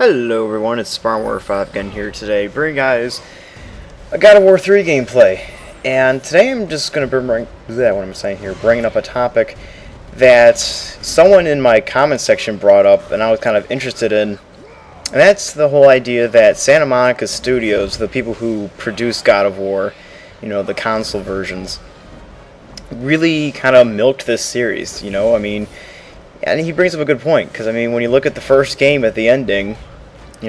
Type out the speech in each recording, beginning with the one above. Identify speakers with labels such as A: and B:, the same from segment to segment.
A: Hello everyone, it's Spartan 5 again here today, bringing guys a God of War 3 gameplay. And today I'm just going to bringing up a topic that someone in my comment section brought up and I was kind of interested in. And that's the whole idea that Santa Monica Studios, the people who produce God of War, the console versions, really kind of milked this series, And he brings up a good point, because, when you look at the first game at the ending,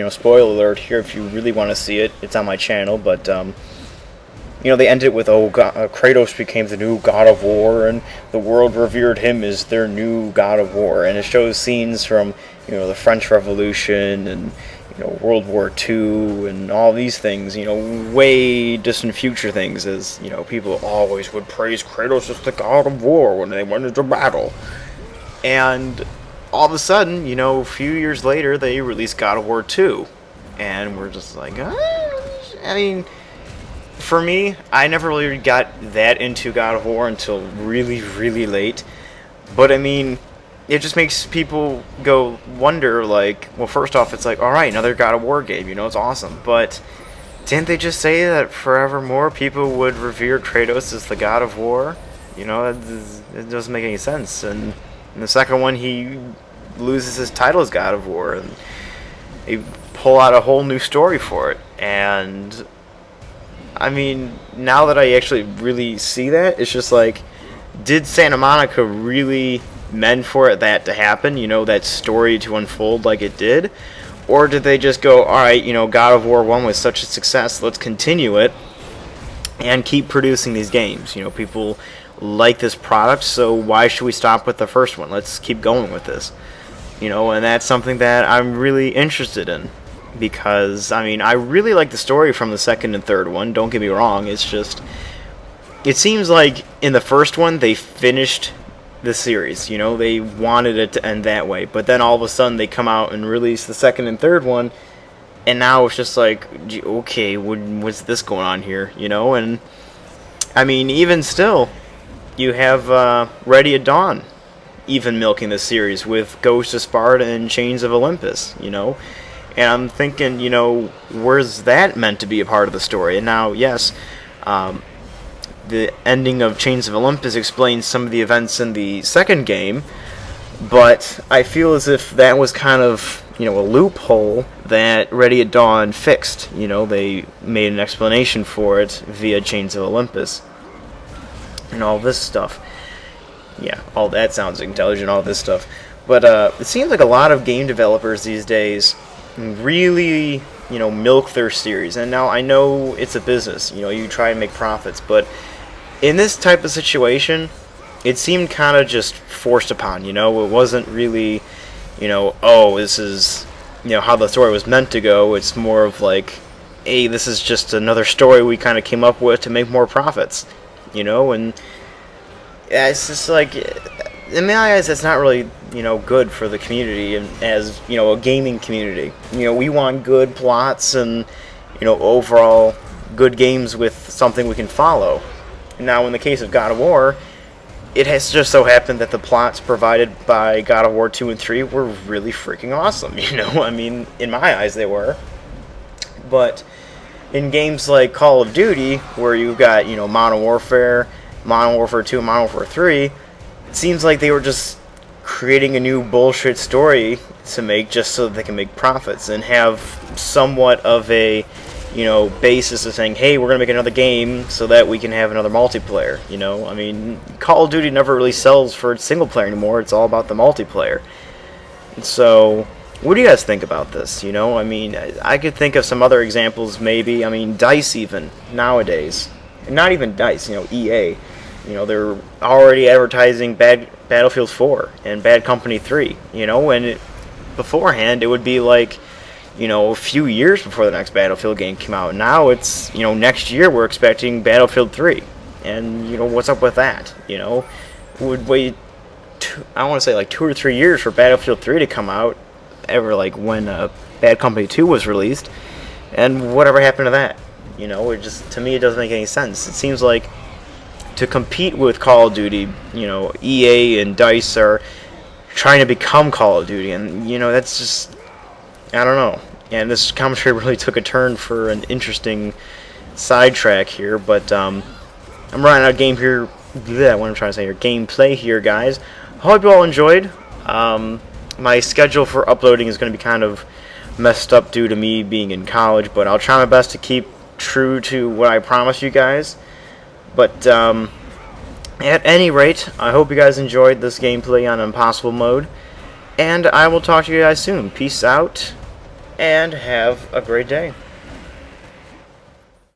A: spoiler alert here if you really want to see it, it's on my channel, but, they ended it with, Kratos became the new God of War, and the world revered him as their new God of War, and it shows scenes from, the French Revolution, and, World War II, and all these things, way distant future things, as, people always would praise Kratos as the God of War when they went into battle. And all of a sudden, a few years later, they released God of War 2. And we're just like, for me, I never really got that into God of War until really, really late. But, it just makes people wonder, well, first off, it's like, alright, another God of War game, it's awesome. But didn't they just say that forevermore people would revere Kratos as the God of War? It doesn't make any sense. And in the second one, he loses his title as God of War, and they pull out a whole new story for it. And, now that I actually really see that, it's just like, did Santa Monica really meant for that to happen, that story to unfold like it did? Or did they just go, alright, God of War 1 was such a success, let's continue it, and keep producing these games. People like this product, so why should we stop with the first one? Let's keep going with this. And that's something that I'm really interested in. Because, I really like the story from the second and third one, don't get me wrong, it's just, it seems like in the first one, they finished the series, they wanted it to end that way, but then all of a sudden they come out and release the second and third one, and now it's just like, okay, what's this going on here, and, even still, you have Ready at Dawn even milking this series with Ghost of Spartan and Chains of Olympus, and I'm thinking, where's that meant to be a part of the story? And now, yes, the ending of Chains of Olympus explains some of the events in the second game, but I feel as if that was kind of, a loophole that Ready at Dawn fixed. They made an explanation for it via Chains of Olympus. And all this stuff. Yeah, all that sounds intelligent, all this stuff. But it seems like a lot of game developers these days really, milk their series. And now I know it's a business, you try and make profits, but in this type of situation, it seemed kind of just forced upon, it wasn't really, this is, how the story was meant to go. It's more of like, hey, this is just another story we kind of came up with to make more profits. And yeah, it's just like, in my eyes, it's not really, good for the community, and as, a gaming community. We want good plots and, overall good games with something we can follow. Now, in the case of God of War, it has just so happened that the plots provided by God of War 2 and 3 were really freaking awesome, in my eyes they were. But in games like Call of Duty, where you've got, Modern Warfare 2, Modern Warfare 3, it seems like they were just creating a new bullshit story to make just so that they can make profits and have somewhat of a, basis of saying, hey, we're going to make another game so that we can have another multiplayer, Call of Duty never really sells for its single player anymore, it's all about the multiplayer. And so, what do you guys think about this? I could think of some other examples, maybe. DICE even, nowadays. Not even DICE, EA. They're already advertising Battlefield 4 and Bad Company 3, and beforehand it would be like, a few years before the next Battlefield game came out. Now it's, next year we're expecting Battlefield 3. And, what's up with that? Would wait, I want to say like 2 or 3 years for Battlefield 3 to come out, when Bad Company 2 was released, and whatever happened to that? It just, to me, it doesn't make any sense. It seems like to compete with Call of Duty, EA and DICE are trying to become Call of Duty, and, that's just, I don't know. And this commentary really took a turn for an interesting sidetrack here, but I'm running out of game here. Bleh, what I'm trying to say here, gameplay here, guys. Hope you all enjoyed. My schedule for uploading is going to be kind of messed up due to me being in college, but I'll try my best to keep true to what I promised you guys. But at any rate, I hope you guys enjoyed this gameplay on Impossible Mode, and I will talk to you guys soon. Peace out, and have a great day.